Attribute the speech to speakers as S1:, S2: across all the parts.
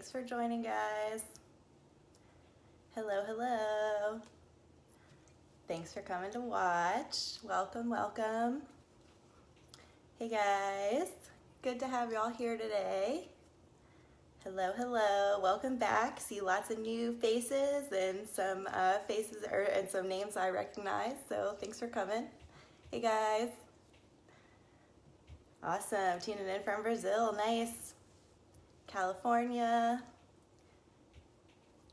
S1: Thanks for joining, guys. Hello, hello. Thanks for coming to watch. Welcome, welcome. Hey, guys. Good to have y'all here today. Hello, hello. Welcome back. See lots of new faces and some faces and some names I recognize. So thanks for coming. Hey, guys. Awesome. Tuning in from Brazil. Nice. California.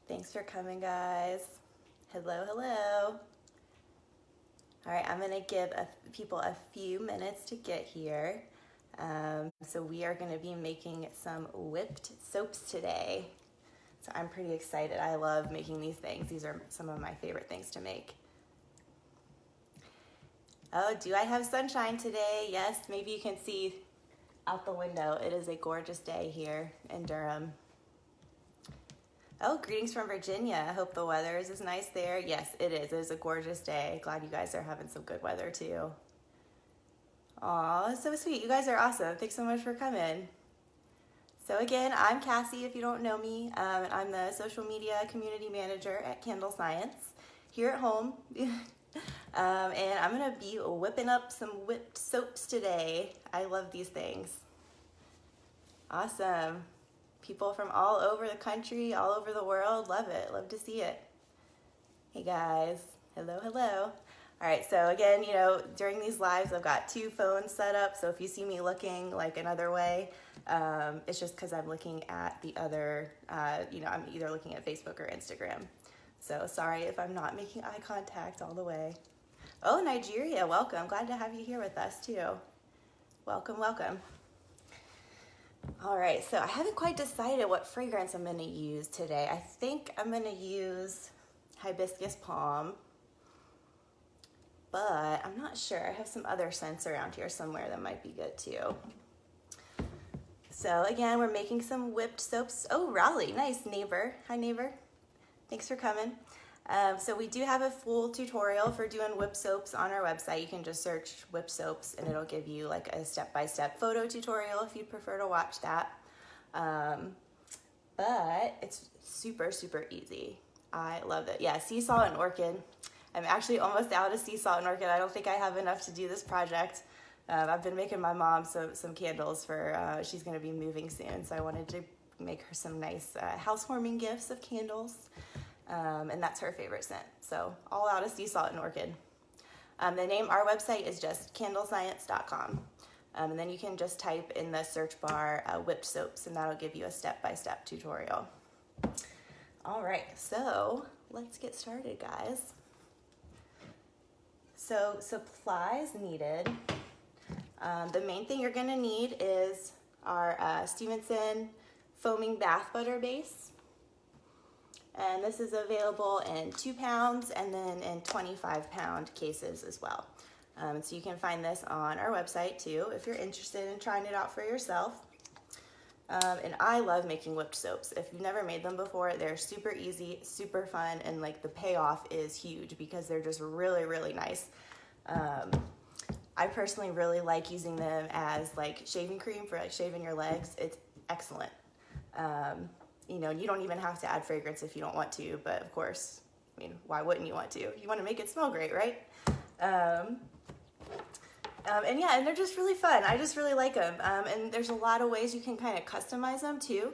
S1: Thanks for coming, guys. Hello, hello. All right, I'm gonna give people a few minutes to get here. So we are gonna be making some whipped soaps today. So I'm pretty excited. I love making these things. These are some of my favorite things to make. Oh, do I have sunshine today? Yes, maybe you can see out the window. It is a gorgeous day here in Durham. Oh, greetings from Virginia. I hope the weather is as nice there. Yes, it is. It is a gorgeous day. Glad you guys are having some good weather too. Aw, so sweet. You guys are awesome. Thanks so much for coming. So again, I'm Cassie, if you don't know me, and I'm the social media community manager at CandleScience here at home. And I'm gonna be whipping up some whipped soaps today. I love these things. Awesome. People from all over the country, all over the world, love it. Love to see it. Hey guys, hello, hello. All right, so again, during these lives, I've got two phones set up. So if you see me looking like another way, it's just because I'm looking at the other, I'm either looking at Facebook or Instagram. So sorry if I'm not making eye contact all the way. Oh, Nigeria, welcome. Glad to have you here with us too. Welcome, welcome. All right, so I haven't quite decided what fragrance I'm gonna use today. I think I'm gonna use hibiscus palm, but I'm not sure. I have some other scents around here somewhere that might be good too. So again, we're making some whipped soaps. Oh, Raleigh, nice neighbor. Hi neighbor, thanks for coming. So we do have a full tutorial for doing whip soaps on our website. You can just search whip soaps and it'll give you like a step-by-step photo tutorial if you'd prefer to watch that. But it's super, super easy. I love it. Yeah, sea salt and orchid. I'm actually almost out of sea salt and orchid. I don't think I have enough to do this project. I've been making my mom some candles for, she's gonna be moving soon. So I wanted to make her some nice housewarming gifts of candles. And that's her favorite scent. So all out of sea salt and orchid. The name, our website is just CandleScience.com. And then you can just type in the search bar whipped soaps and that'll give you a step-by-step tutorial. All right, so let's get started, guys. So supplies needed. The main thing you're gonna need is our Stevenson foaming bath butter base. And this is available in 2 pounds and then in 25-pound cases as well. So you can find this on our website too if you're interested in trying it out for yourself. And I love making whipped soaps. If you've never made them before, they're super easy, super fun, and like the payoff is huge because they're just really, really nice. I personally really like using them as like shaving cream for like shaving your legs. It's excellent. You don't even have to add fragrance if you don't want to, but of course, why wouldn't you want to? You want to make it smell great, right? And they're just really fun. I just really like them. And there's a lot of ways you can kind of customize them too.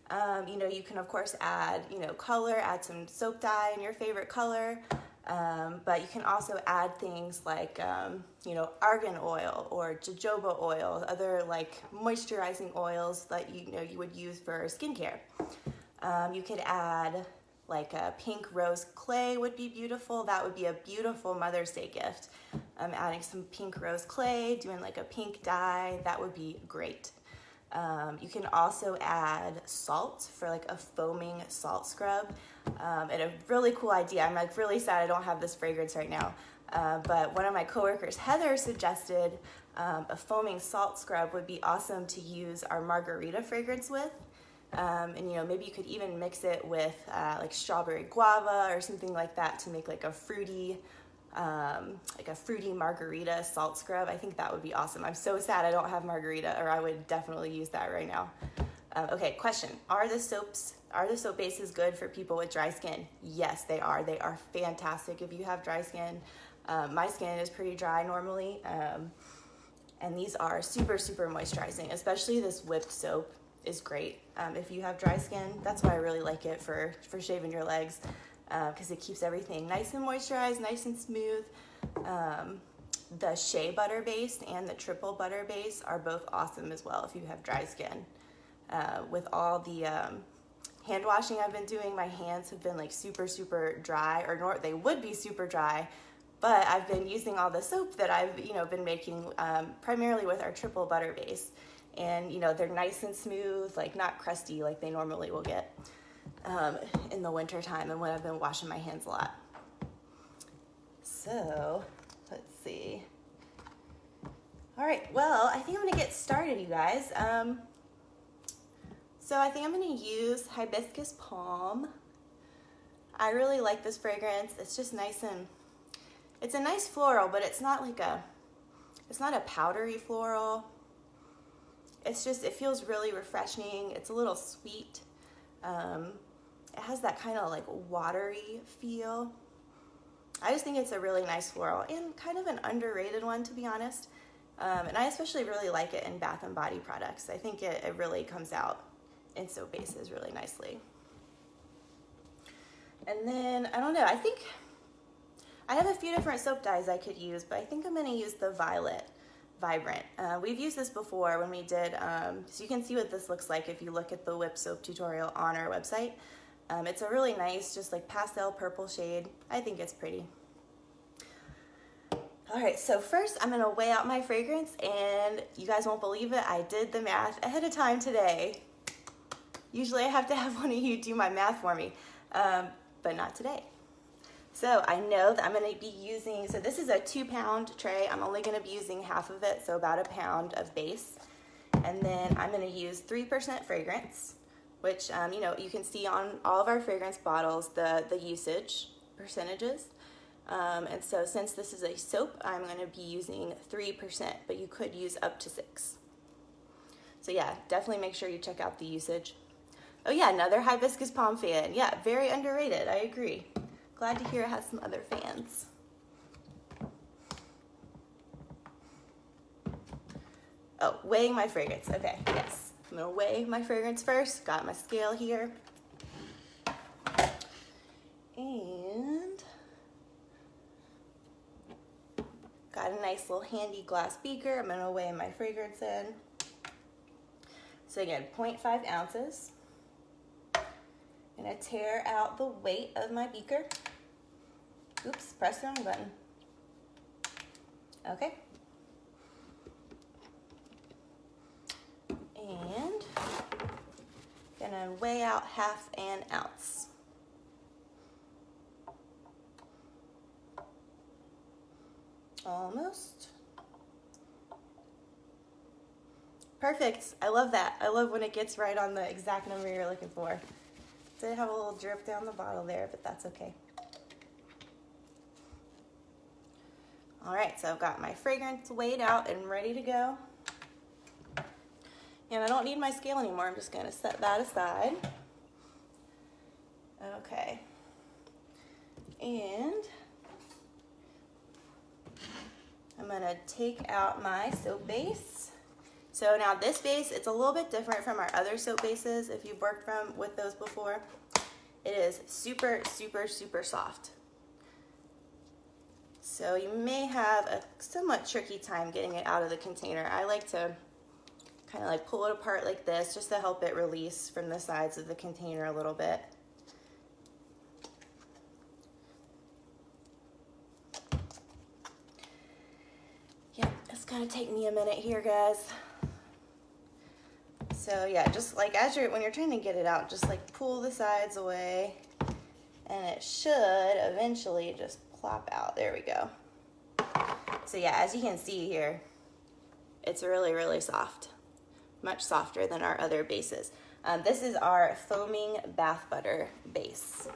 S1: You can of course add, color, add some soap dye in your favorite color. But you can also add things like, argan oil or jojoba oil, other like moisturizing oils that you would use for skincare. You could add like a pink rose clay would be beautiful. That would be a beautiful Mother's Day gift. Adding some pink rose clay, doing like a pink dye, that would be great. You can also add salt for like a foaming salt scrub. And a really cool idea. I'm like really sad I don't have this fragrance right now. But one of my coworkers, Heather, suggested a foaming salt scrub would be awesome to use our margarita fragrance with. And maybe you could even mix it with like strawberry guava or something like that to make like a fruity margarita salt scrub. I think that would be awesome. I'm so sad I don't have margarita, or I would definitely use that right now. Okay, question. Are the soap bases good for people with dry skin? Yes, they are. They are fantastic if you have dry skin. My skin is pretty dry normally, and these are super, super moisturizing, especially this whipped soap is great. If you have dry skin, that's why I really like it for shaving your legs, because it keeps everything nice and moisturized, nice and smooth. The shea butter base and the triple butter base are both awesome as well if you have dry skin. With all the hand washing I've been doing, my hands have been like super, super dry, or they would be super dry, but I've been using all the soap that I've, been making primarily with our triple butter base. And, they're nice and smooth, like not crusty like they normally will get in the winter time and when I've been washing my hands a lot. So, let's see. All right, well, I think I'm gonna get started, you guys. So I think I'm gonna use Hibiscus Palm. I really like this fragrance. It's just nice and, it's a nice floral, but it's not a powdery floral. It's just, it feels really refreshing. It's a little sweet. It has that kind of like watery feel. I just think it's a really nice floral and kind of an underrated one, to be honest. And I especially really like it in Bath and Body products. I think it really comes out in soap bases really nicely. And then, I don't know, I think I have a few different soap dyes I could use, but I think I'm going to use the Violet Vibrant. We've used this before when we did, so you can see what this looks like if you look at the whip soap tutorial on our website. It's a really nice, just like pastel purple shade. I think it's pretty. All right, so first I'm gonna weigh out my fragrance, and you guys won't believe it, I did the math ahead of time today. Usually I have to have one of you do my math for me, but not today. So I know that I'm gonna be using, so this is a 2-pound tray. I'm only gonna be using half of it, so about a pound of base. And then I'm gonna use 3% fragrance, which you can see on all of our fragrance bottles, the usage percentages. And so since this is a soap, I'm gonna be using 3%, but you could use up to 6. So yeah, definitely make sure you check out the usage. Oh yeah, another Hibiscus Palm fan. Yeah, very underrated, I agree. Glad to hear it has some other fans. Oh, weighing my fragrance. Okay, yes. I'm gonna weigh my fragrance first. Got my scale here. And got a nice little handy glass beaker. I'm gonna weigh my fragrance in. So again, 0.5 ounces. I'm gonna tear out the weight of my beaker. Oops, press the wrong button. Okay. And gonna weigh out 1/2 ounce. Almost. Perfect. I love that. I love when it gets right on the exact number you're looking for. Did have a little drip down the bottle there, but that's okay. All right, so I've got my fragrance weighed out and ready to go. And I don't need my scale anymore. I'm just gonna set that aside. Okay. And I'm gonna take out my soap base. So now this base, it's a little bit different from our other soap bases if you've worked with those before. It is super, super, super soft. So you may have a somewhat tricky time getting it out of the container. I like to kind of like pull it apart like this just to help it release from the sides of the container a little bit. Yeah, it's gonna take me a minute here, guys. So yeah, just like when you're trying to get it out, just like pull the sides away and it should eventually just plop out. There we go. So yeah, as you can see here, it's really, really soft. Much softer than our other bases. This is our foaming bath butter base.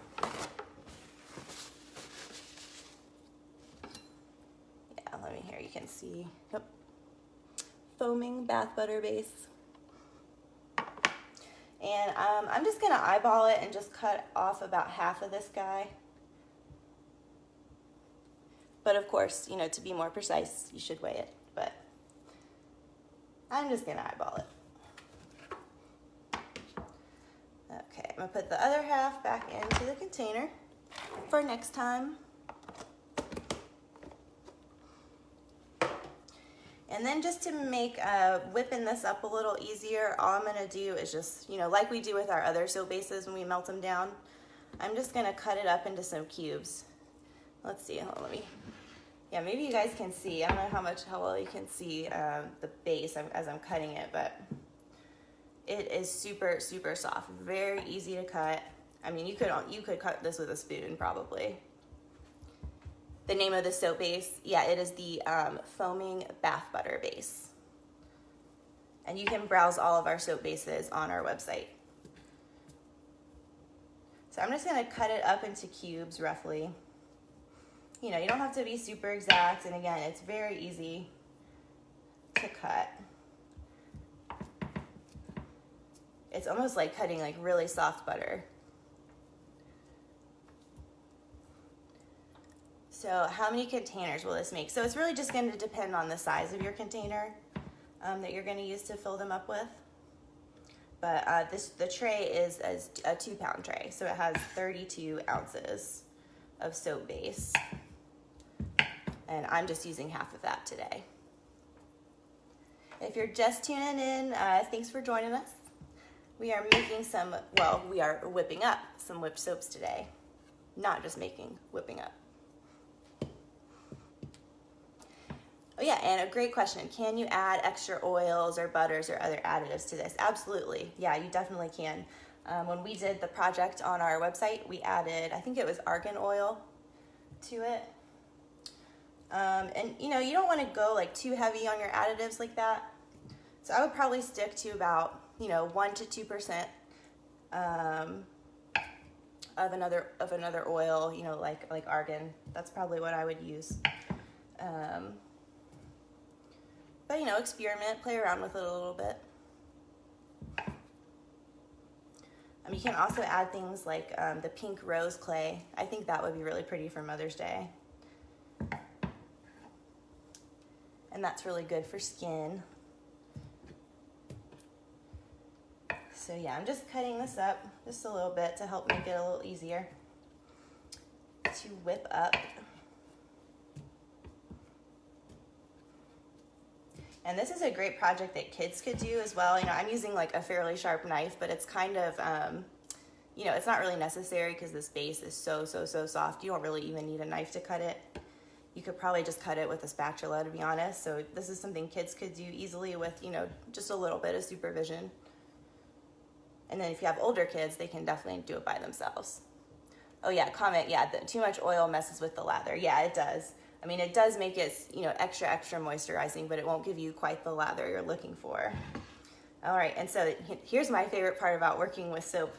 S1: Yeah, let me here, you can see. Yep. Foaming bath butter base. And I'm just gonna eyeball it and just cut off about half of this guy. But of course, you know, to be more precise, you should weigh it, but I'm just gonna eyeball it. Okay, I'm gonna put the other half back into the container for next time. And then just to make whipping this up a little easier, all I'm gonna do is just, you know, like we do with our other soap bases when we melt them down, I'm just gonna cut it up into some cubes. Let's see, hold on, let me, yeah, maybe you guys can see. I don't know how well you can see the base as I'm cutting it, but it is super, super soft, very easy to cut. I mean, you could cut this with a spoon probably. The name of the soap base, yeah, it is the foaming bath butter base. And you can browse all of our soap bases on our website. So I'm just gonna cut it up into cubes roughly. You know, you don't have to be super exact, and again, it's very easy to cut. It's almost like cutting like really soft butter. So how many containers will this make? So it's really just going to depend on the size of your container that you're going to use to fill them up with. But the tray is a 2-pound tray, so it has 32 ounces of soap base. And I'm just using half of that today. If you're just tuning in, thanks for joining us. We are making we are whipping up some whipped soaps today. Not just whipping up. Oh yeah, and a great question. Can you add extra oils or butters or other additives to this? Absolutely. Yeah, you definitely can. When we did the project on our website, we added, I think it was argan oil to it. And you know, you don't want to go like too heavy on your additives like that. So I would probably stick to about, you know, 1 to 2% of another oil, you know, like argan. That's probably what I would use. But, you know, experiment, play around with it a little bit. You can also add things like the pink rose clay. I think that would be really pretty for Mother's Day. And that's really good for skin. So yeah, I'm just cutting this up just a little bit to help make it a little easier to whip up. And this is a great project that kids could do as well. You know, I'm using like a fairly sharp knife, but it's kind of, you know, it's not really necessary because this base is so soft. You don't really even need a knife to cut it. You could probably just cut it with a spatula, to be honest. So this is something kids could do easily with, you know, just a little bit of supervision. And then if you have older kids, they can definitely do it by themselves. Oh yeah, comment, yeah, too much oil messes with the lather. Yeah, it does. I mean, it does make it, you know, extra moisturizing, but it won't give you quite the lather you're looking for. All right, and so here's my favorite part about working with soap.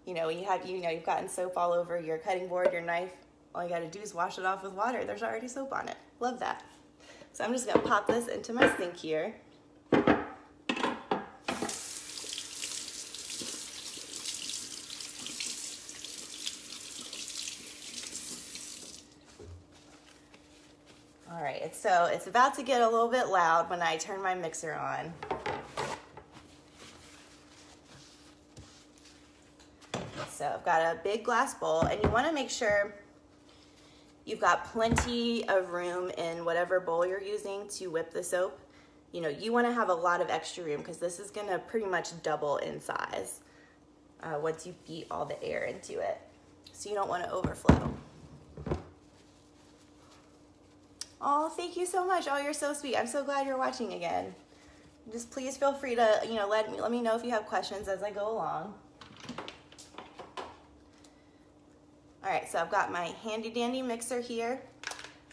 S1: You know, when you've gotten soap all over your cutting board, your knife, all you gotta do is wash it off with water. There's already soap on it. Love that. So I'm just gonna pop this into my sink here. All right, so it's about to get a little bit loud when I turn my mixer on. So I've got a big glass bowl, and you want to make sure you've got plenty of room in whatever bowl you're using to whip the soap. You know, you want to have a lot of extra room because this is going to pretty much double in size once you beat all the air into it. So you don't want to overflow. Oh, thank you so much. Oh, you're so sweet. I'm so glad you're watching again. Just please feel free to, you know, let me know if you have questions as I go along. All right, so I've got my handy dandy mixer here.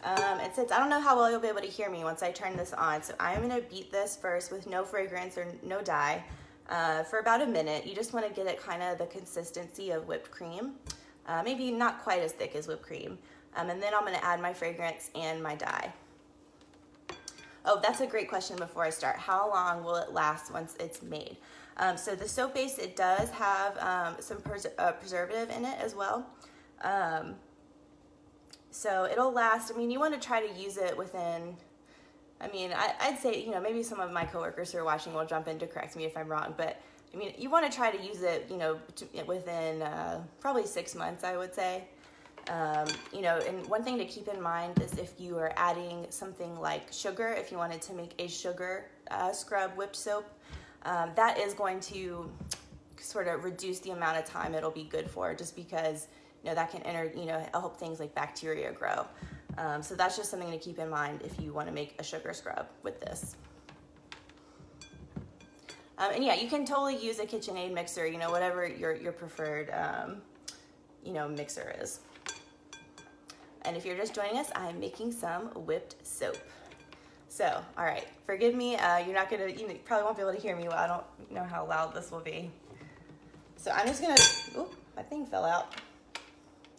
S1: And since I don't know how well you'll be able to hear me once I turn this on, so I'm gonna beat this first with no fragrance or no dye for about a minute. You just wanna get it kind of the consistency of whipped cream. Maybe not quite as thick as whipped cream. And then I'm gonna add my fragrance and my dye. Oh, that's a great question before I start. How long will it last once it's made? So the soap base, it does have some preservative in it as well. So it'll last, I mean, you want to try to use it within, I mean, I'd say, you know, maybe some of my coworkers who are watching will jump in to correct me if I'm wrong, but I mean, you want to try to use it, you know, within probably 6 months, I would say. You know, and one thing to keep in mind is if you are adding something like sugar, if you wanted to make a sugar scrub whipped soap, that is going to sort of reduce the amount of time it'll be good for, just because, you know, that can help things like bacteria grow. So that's just something to keep in mind if you want to make a sugar scrub with this. And yeah, you can totally use a KitchenAid mixer, you know, whatever your preferred, you know, mixer is. And if you're just joining us, I'm making some whipped soap. So, all right, forgive me. You're not gonna, you probably won't be able to hear me well. I don't know how loud this will be. So I'm just gonna, oh, my thing fell out.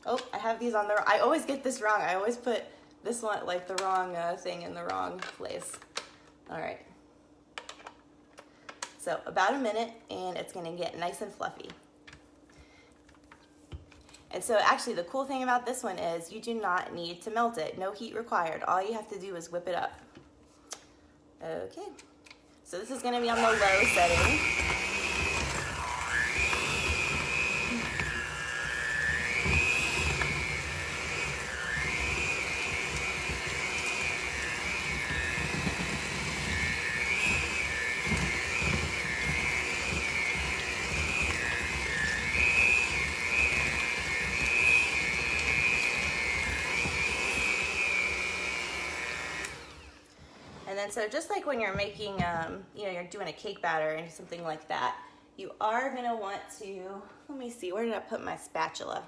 S1: Oh, I have these on I always get this wrong. I always put this one, like the wrong thing in the wrong place. All right. So about a minute and it's gonna get nice and fluffy. And so actually the cool thing about this one is you do not need to melt it. No heat required. All you have to do is whip it up. Okay. So this is gonna be on the low setting. And then so just like when you're making, you know, you're doing a cake batter and something like that, you are gonna want to, let me see, where did I put my spatula?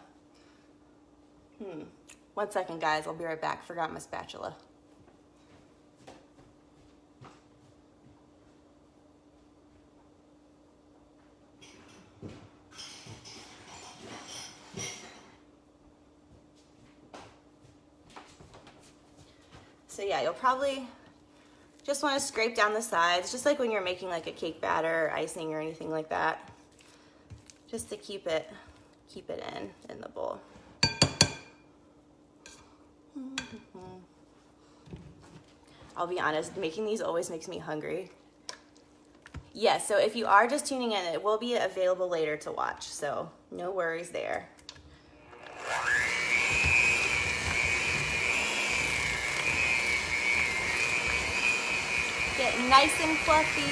S1: 1 second, guys, I'll be right back. Forgot my spatula. So yeah, you'll probably just want to scrape down the sides, just like when you're making like a cake batter or icing or anything like that, just to keep it in the bowl. I'll be honest, making these always makes me hungry. Yes, so if you are just tuning in, it will be available later to watch, so no worries there. Get nice and fluffy.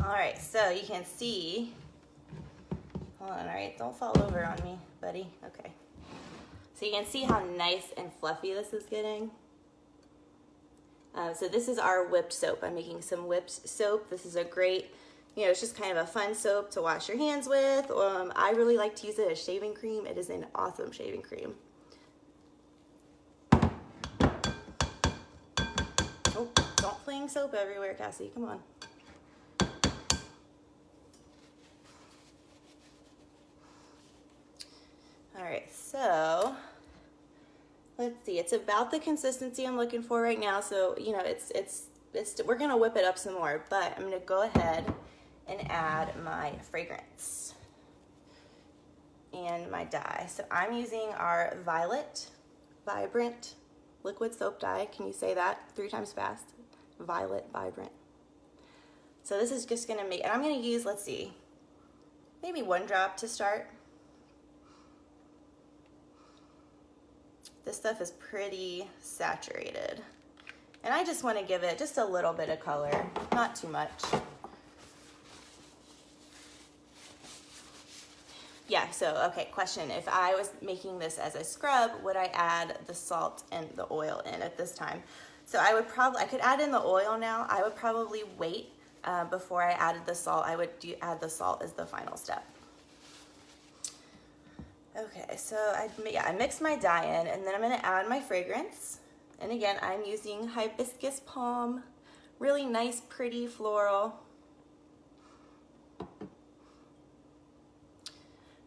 S1: All right, so you can see, hold on, all right, don't fall over on me, buddy. Okay. So you can see how nice and fluffy this is getting. So this is our whipped soap. I'm making some whipped soap. This is a great, you know, it's just kind of a fun soap to wash your hands with. I really like to use it as shaving cream. It is an awesome shaving cream. Oh, don't fling soap everywhere, Cassie. Come on. All right, so let's see. It's about the consistency I'm looking for right now. So, you know, we're gonna whip it up some more, but I'm gonna go ahead and add my fragrance and my dye. So I'm using our Violet Vibrant liquid soap dye. Can you say that 3 times fast? Violet Vibrant. So this is just gonna make, and I'm gonna use, let's see, maybe 1 drop to start. This stuff is pretty saturated. And I just want to give it just a little bit of color, not too much. Yeah, so, okay, question. If I was making this as a scrub, would I add the salt and the oil in at this time? So I could add in the oil now. I would probably wait before I added the salt. I would add the salt as the final step. Okay, so I mixed my dye in, and then I'm gonna add my fragrance. And again, I'm using Hibiscus Palm, really nice, pretty floral.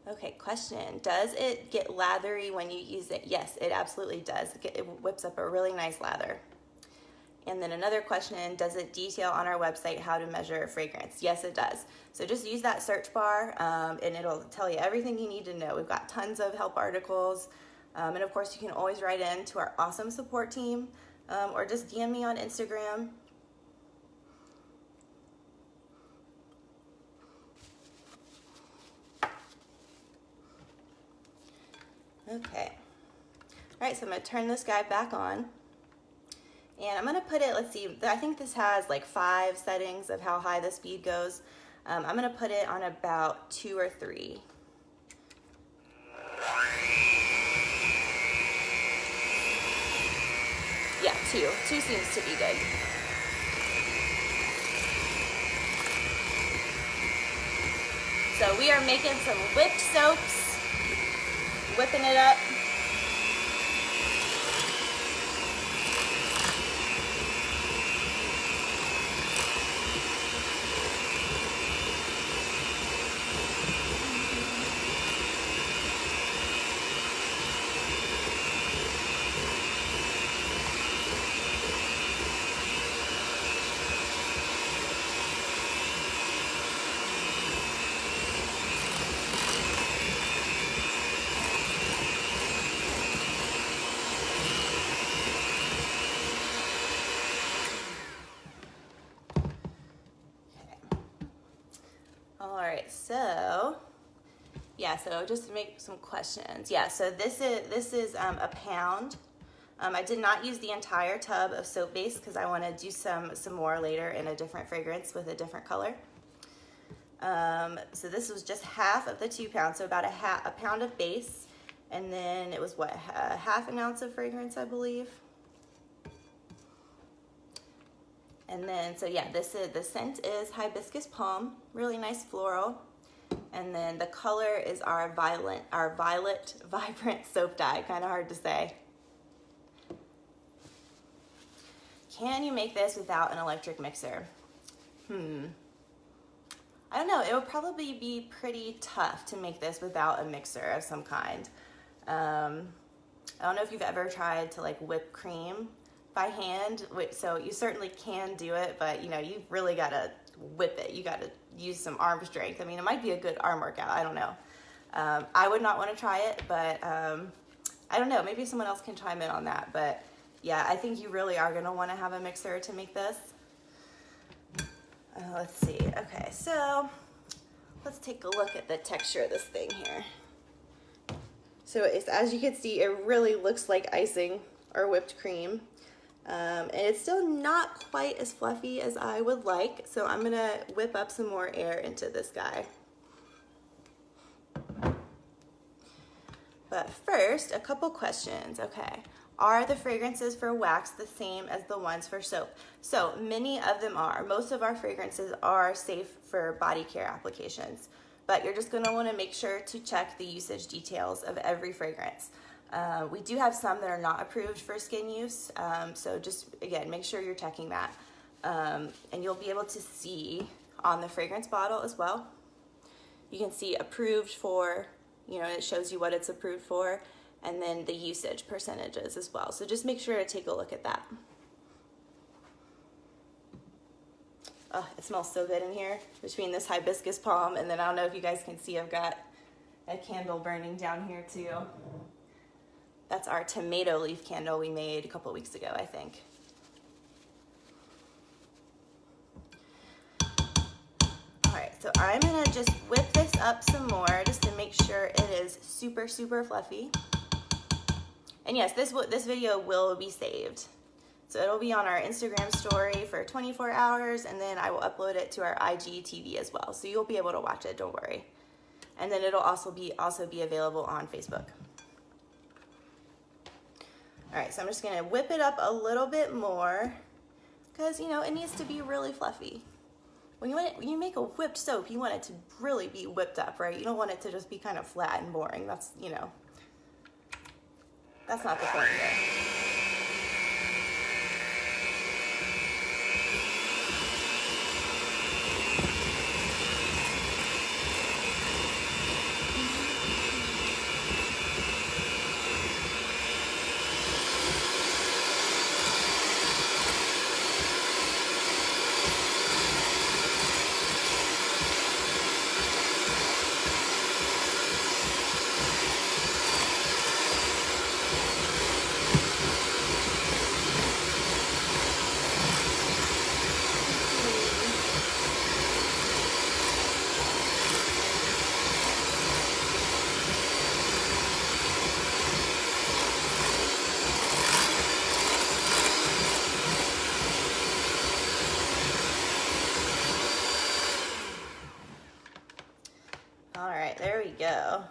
S1: Okay, question, does it get lathery when you use it? Yes, it absolutely does. It whips up a really nice lather. And then another question, does it detail on our website how to measure fragrance? Yes, it does. So just use that search bar and it'll tell you everything you need to know. We've got tons of help articles. And of course, you can always write in to our awesome support team or just DM me on Instagram. Okay. All right, so I'm gonna turn this guy back on. And I'm gonna put it, let's see, I think this has like 5 settings of how high the speed goes. I'm gonna put it on about 2 or 3. Yeah, 2. 2 seems to be good. So we are making some whipped soaps, whipping it up. All right, so yeah, so just to make some questions. Yeah, so this is a pound. I did not use the entire tub of soap base because I want to do some more later in a different fragrance with a different color. So this was just half of the 2 pounds, so about a pound of base, and then it was what, half an ounce of fragrance, I believe. And then, so yeah, the scent is Hibiscus Palm, really nice floral. And then the color is our violet vibrant soap dye, kind of hard to say. Can you make this without an electric mixer? I don't know, it would probably be pretty tough to make this without a mixer of some kind. I don't know if you've ever tried to like whip cream by hand, so you certainly can do it, but you know, you've really got to whip it. You got to use some arm strength. I mean, it might be a good arm workout, I don't know. I would not want to try it, but I don't know, maybe someone else can chime in on that, but yeah, I think you really are going to want to have a mixer to make this. Let's see, okay, so let's take a look at the texture of this thing here. So it's, as you can see, it really looks like icing or whipped cream. And it's still not quite as fluffy as I would like, so I'm gonna whip up some more air into this guy. But first, a couple questions. Okay, are the fragrances for wax the same as the ones for soap? So many of them are. Most of our fragrances are safe for body care applications, but you're just gonna wanna make sure to check the usage details of every fragrance. We do have some that are not approved for skin use, so just, again, make sure you're checking that. And you'll be able to see on the fragrance bottle as well. You can see approved for, you know, it shows you what it's approved for, and then the usage percentages as well. So just make sure to take a look at that. Oh, it smells so good in here between this hibiscus palm, and then I don't know if you guys can see, I've got a candle burning down here too. That's our tomato leaf candle we made a couple weeks ago, I think. All right, so I'm gonna just whip this up some more just to make sure it is super, super fluffy. And yes, this video will be saved. So it'll be on our Instagram story for 24 hours, and then I will upload it to our IGTV as well. So you'll be able to watch it, don't worry. And then it'll also be available on Facebook. All right, so I'm just gonna whip it up a little bit more because, you know, it needs to be really fluffy. when you make a whipped soap, you want it to really be whipped up, right? You don't want it to just be kind of flat and boring. That's, you know, that's not the point here. All right, there we go.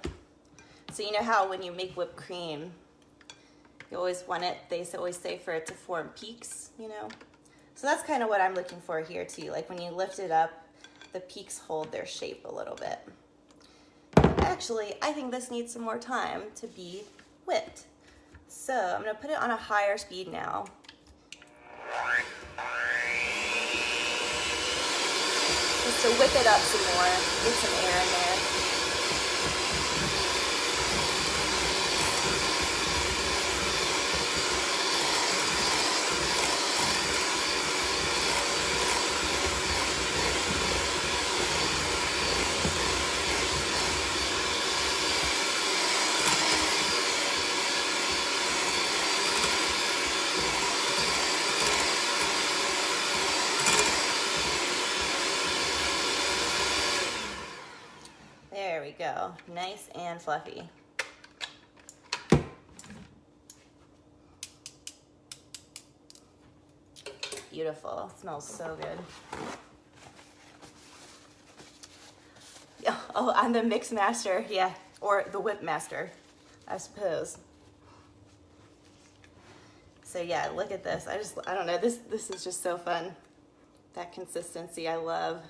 S1: So you know how when you make whipped cream, you always want it, they always say for it to form peaks, you know? So that's kind of what I'm looking for here too. Like when you lift it up, the peaks hold their shape a little bit. Actually, I think this needs some more time to be whipped. So I'm gonna put it on a higher speed now. Just to whip it up some more, get some air in there. There we go, nice and fluffy. Beautiful, smells so good. Oh, I'm the mix master, yeah, or the whip master, I suppose. So yeah, look at this. I don't know, this is just so fun. That consistency I love.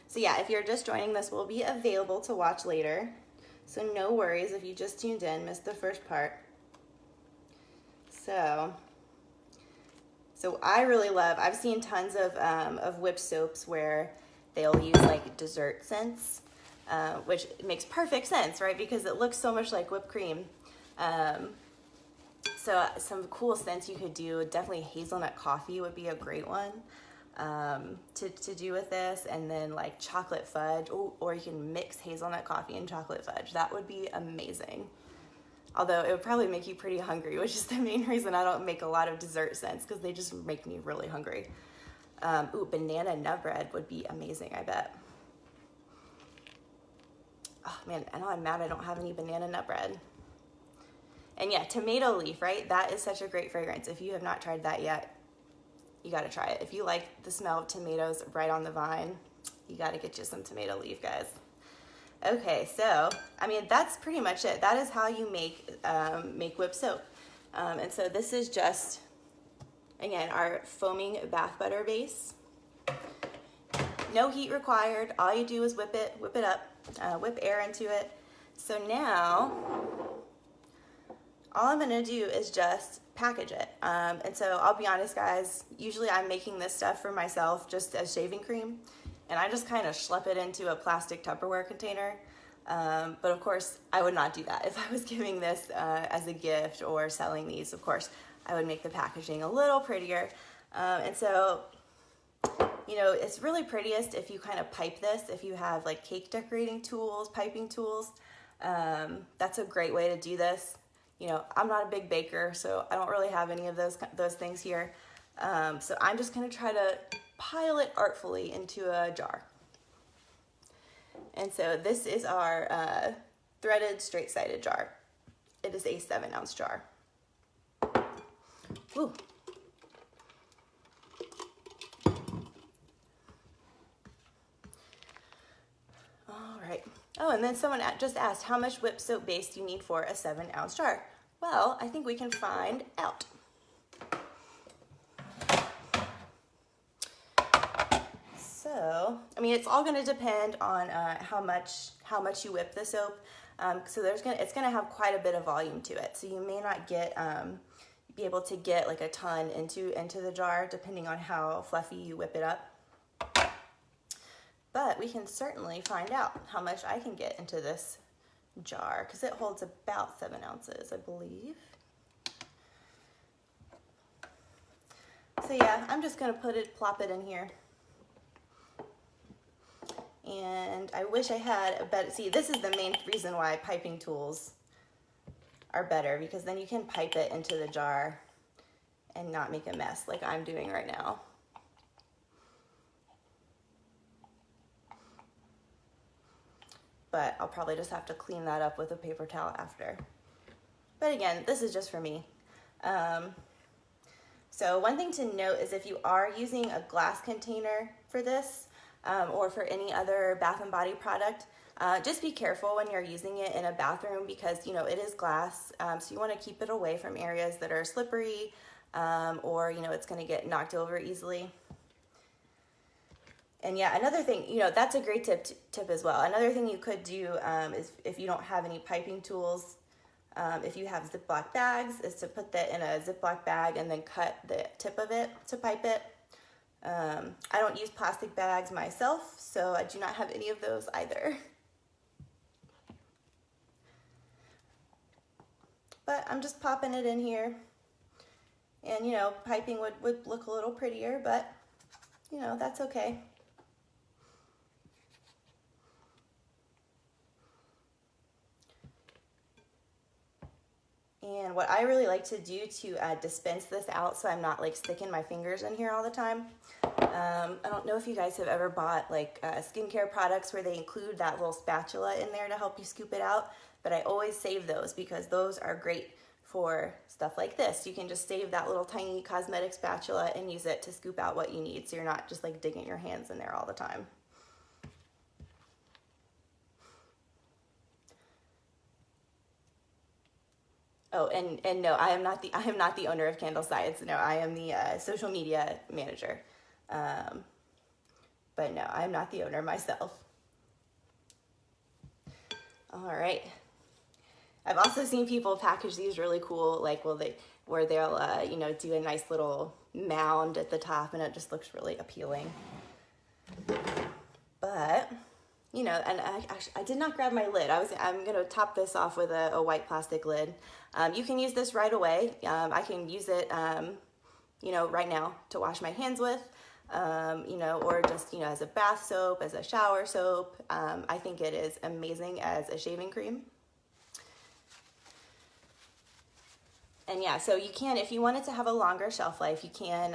S1: So yeah, if you're just joining, this will be available to watch later. So no worries if you just tuned in, missed the first part. So I really love, I've seen tons of whipped soaps where they'll use like dessert scents, which makes perfect sense, right? Because it looks so much like whipped cream. So some cool scents you could do, definitely hazelnut coffee would be a great one. To do with this, and then like chocolate fudge, or you can mix hazelnut coffee and chocolate fudge. That would be amazing. Although it would probably make you pretty hungry, which is the main reason I don't make a lot of dessert scents, because they just make me really hungry. Banana nut bread would be amazing, I bet. Oh man, I know I'm mad I don't have any banana nut bread. And yeah, tomato leaf, right? That is such a great fragrance. If you have not tried that yet, you gotta try it. If you like the smell of tomatoes right on the vine, you gotta get you some tomato leaf, guys. Okay, so, I mean, that's pretty much it. That is how you make whipped soap. And so this is just, again, our foaming bath butter base. No heat required. All you do is whip it up, whip air into it. So now, all I'm gonna do is just package it. And so I'll be honest, guys, usually I'm making this stuff for myself just as shaving cream, and I just kind of schlep it into a plastic Tupperware container. But of course, I would not do that. If I was giving this as a gift or selling these, of course, I would make the packaging a little prettier. And so, you know, it's really prettiest if you kind of pipe this, if you have like cake decorating tools, piping tools. That's a great way to do this. You know, I'm not a big baker, so I don't really have any of those things here. So I'm just gonna try to pile it artfully into a jar. And so this is our threaded straight-sided jar. It is a 7-ounce jar. Woo. All right. Oh, and then someone just asked, how much whipped soap base do you need for a 7-ounce jar? Well, I think we can find out. So, I mean, it's all going to depend on how much you whip the soap. So it's going to have quite a bit of volume to it. So you may not be able to get like a ton into the jar, depending on how fluffy you whip it up. But we can certainly find out how much I can get into this jar, because it holds about 7 ounces, I believe. So yeah, I'm just gonna plop it in here. And I wish I had a better, see, this is the main reason why piping tools are better, because then you can pipe it into the jar and not make a mess like I'm doing right now. But I'll probably just have to clean that up with a paper towel after. But again, this is just for me. So one thing to note is if you are using a glass container for this, or for any other Bath and Body product, just be careful when you're using it in a bathroom, because you know it is glass, so you want to keep it away from areas that are slippery, or you know it's going to get knocked over easily. And yeah, another thing, you know, that's a great tip as well. Another thing you could do is, if you don't have any piping tools, if you have Ziploc bags, is to put that in a Ziploc bag and then cut the tip of it to pipe it. I don't use plastic bags myself, so I do not have any of those either. But I'm just popping it in here. And, you know, piping would look a little prettier, but, you know, that's okay. And what I really like to do to dispense this out so I'm not like sticking my fingers in here all the time. I don't know if you guys have ever bought like skincare products where they include that little spatula in there to help you scoop it out, but I always save those because those are great for stuff like this. You can just save that little tiny cosmetic spatula and use it to scoop out what you need, so you're not just like digging your hands in there all the time. Oh, and no, I am not the owner of CandleScience. No, I am the social media manager. But no, I'm not the owner myself. All right. I've also seen people package these really cool, like, where they'll, you know, do a nice little mound at the top, and it just looks really appealing. But, you know, and I did not grab my lid. I'm gonna top this off with a white plastic lid. You can use this right away. I can use it, you know, right now to wash my hands with, you know, or just, you know, as a bath soap, as a shower soap. I think it is amazing as a shaving cream. And yeah, so you can, if you want it to have a longer shelf life, you can,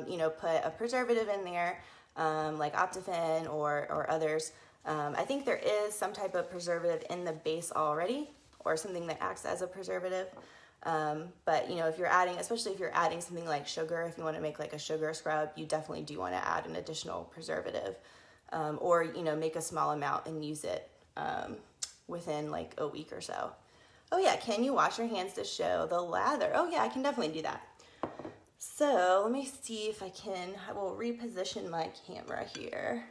S1: you know, put a preservative in there, like Optifin or others. I think there is some type of preservative in the base already, or something that acts as a preservative. But you know, if you're adding, especially if you're adding something like sugar, if you want to make like a sugar scrub, you definitely do want to add an additional preservative, or you know, make a small amount and use it within like a week or so. Oh yeah, can you wash your hands to show the lather? Oh yeah, I can definitely do that. So let me see if I will reposition my camera here.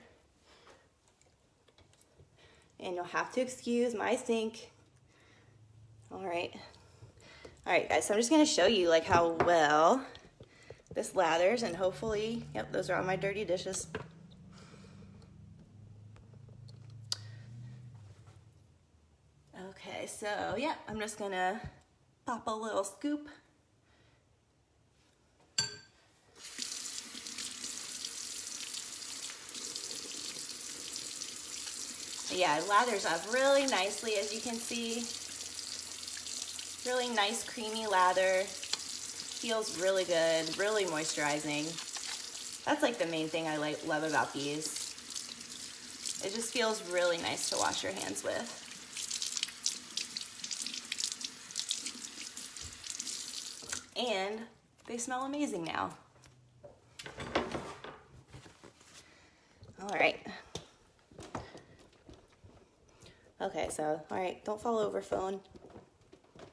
S1: And you'll have to excuse my sink. All right, guys, so I'm just gonna show you like how well this lathers, and hopefully, yep, those are all my dirty dishes. Okay, so yeah, I'm just gonna pop a little scoop. Yeah, it lathers up really nicely, as you can see. Really nice creamy lather. Feels really good, really moisturizing. That's like the main thing I love about these. It just feels really nice to wash your hands with. And they smell amazing now. All right. Okay, so, all right, don't fall over, phone.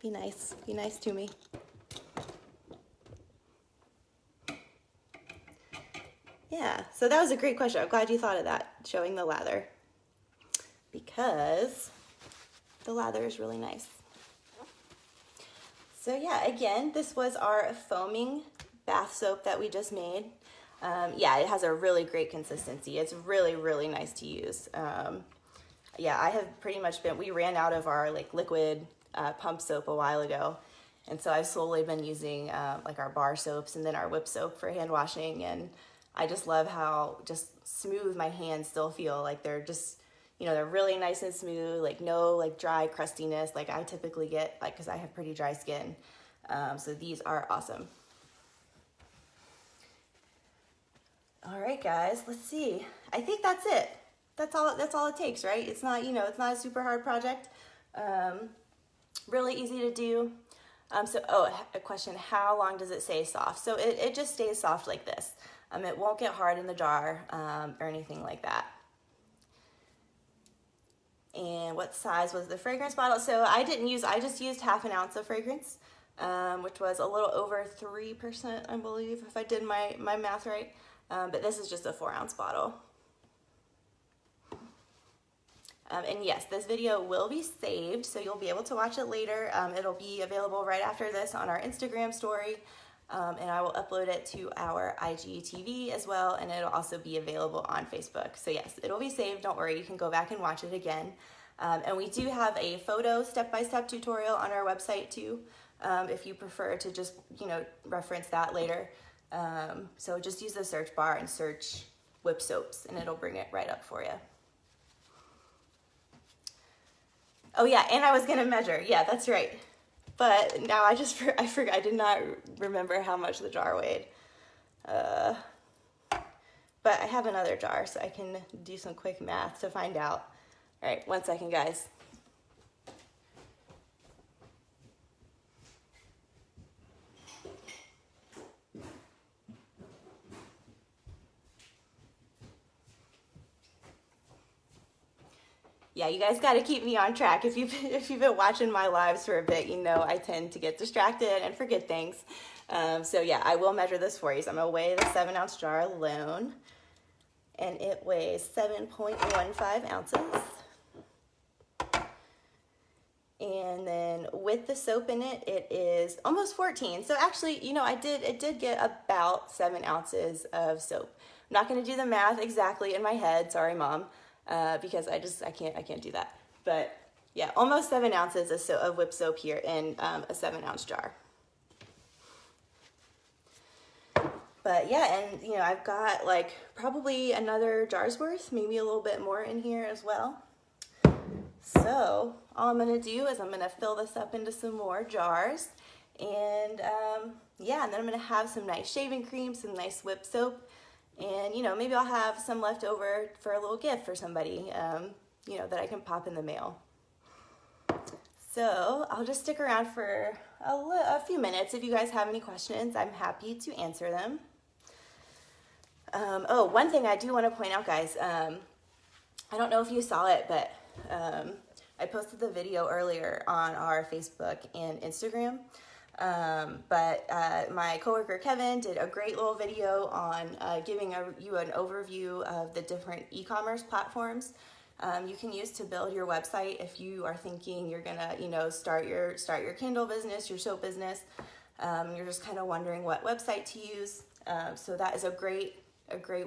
S1: Be nice to me. Yeah, so that was a great question. I'm glad you thought of that, showing the lather, because the lather is really nice. So yeah, again, this was our foaming bath soap that we just made. Yeah, it has a really great consistency. It's really, really nice to use. Yeah, I have pretty much been, we ran out of our like liquid pump soap a while ago. And so I've slowly been using like our bar soaps and then our whip soap for hand washing. And I just love how just smooth my hands still feel. Like they're just, you know, they're really nice and smooth, like no like dry crustiness like I typically get, like, because I have pretty dry skin. So these are awesome. All right, guys, let's see. I think that's it. That's all it takes, right? It's not, you know, it's not a super hard project. Really easy to do. A question, how long does it stay soft? So it just stays soft like this. It won't get hard in the jar or anything like that. And what size was the fragrance bottle? So I just used half an ounce of fragrance, which was a little over 3%, I believe, if I did my math right. But this is just a 4-ounce bottle. And yes, this video will be saved, so you'll be able to watch it later. It'll be available right after this on our Instagram story, and I will upload it to our IGTV as well, and it'll also be available on Facebook. So yes, it'll be saved. Don't worry, you can go back and watch it again. And we do have a photo step-by-step tutorial on our website too, if you prefer to just, you know, reference that later. So just use the search bar and search whip soaps, and it'll bring it right up for you. Oh yeah, and I was gonna measure. Yeah, that's right. But now I forgot. I did not remember how much the jar weighed. But I have another jar, so I can do some quick math to find out. All right, 1 second, guys. Yeah, you guys got to keep me on track. If you've been watching my lives for a bit, you know I tend to get distracted and forget things. So yeah, I will measure this for you. So I'm gonna weigh the 7-ounce jar alone, and it weighs 7.15 ounces. And then with the soap in it, it is almost 14. So actually, you know, it did get about 7 ounces of soap. I'm not gonna do the math exactly in my head. Sorry, Mom. Because I can't do that. But yeah, almost 7 ounces of whip soap here in a 7-ounce jar. But yeah, and you know, I've got like probably another jar's worth, maybe a little bit more in here as well. So all I'm gonna do is I'm gonna fill this up into some more jars, and yeah, and then I'm gonna have some nice shaving cream, some nice whip soap. And, you know, maybe I'll have some left over for a little gift for somebody, you know, that I can pop in the mail. So I'll just stick around for a few minutes. If you guys have any questions, I'm happy to answer them. Oh, one thing I do want to point out, guys, I don't know if you saw it, but I posted the video earlier on our Facebook and Instagram. But my coworker Kevin did a great little video on giving you an overview of the different e-commerce platforms you can use to build your website if you are thinking you're gonna, you know, start your candle business, your soap business. You're just kind of wondering what website to use. So that is a great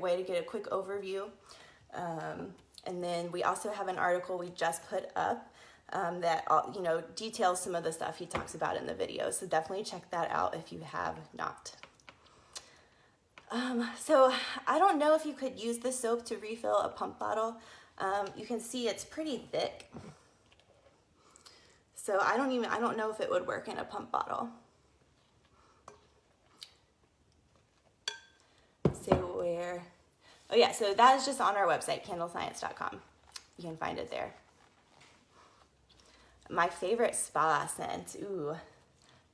S1: way to get a quick overview. And then we also have an article we just put up that, you know, details some of the stuff he talks about in the video. So definitely check that out if you have not. So I don't know if you could use the soap to refill a pump bottle. You can see it's pretty thick. So I don't know if it would work in a pump bottle. So oh yeah, so that is just on our website, CandleScience.com. You can find it there. My favorite spa scent, ooh,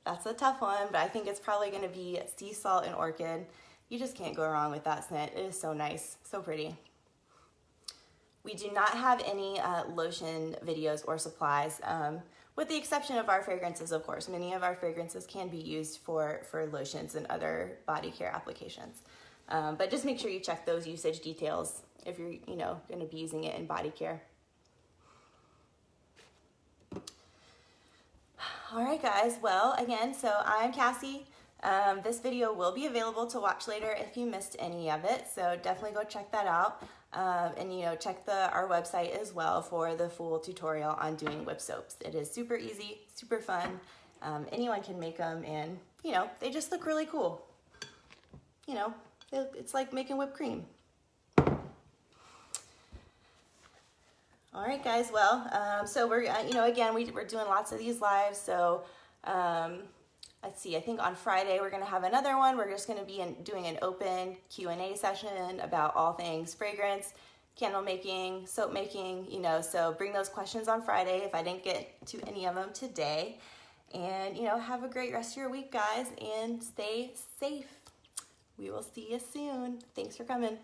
S1: that's a tough one, but I think it's probably gonna be sea salt and orchid. You just can't go wrong with that scent. It is so nice, so pretty. We do not have any lotion videos or supplies, with the exception of our fragrances, of course. Many of our fragrances can be used for lotions and other body care applications. But just make sure you check those usage details if you're, you know, going to be using it in body care. All right, guys. Well, again, so I'm Cassie. This video will be available to watch later if you missed any of it, so definitely go check that out. And you know, check our website as well for the full tutorial on doing whip soaps. It is super easy, super fun. Anyone can make them, and you know, they just look really cool. You know, it's like making whipped cream. All right, guys. Well, so we're, you know, again, we're doing lots of these lives. So let's see. I think on Friday we're going to have another one. We're just going to be doing an open Q&A session about all things fragrance, candle making, soap making. You know, so bring those questions on Friday if I didn't get to any of them today. And you know, have a great rest of your week, guys, and stay safe. We will see you soon. Thanks for coming.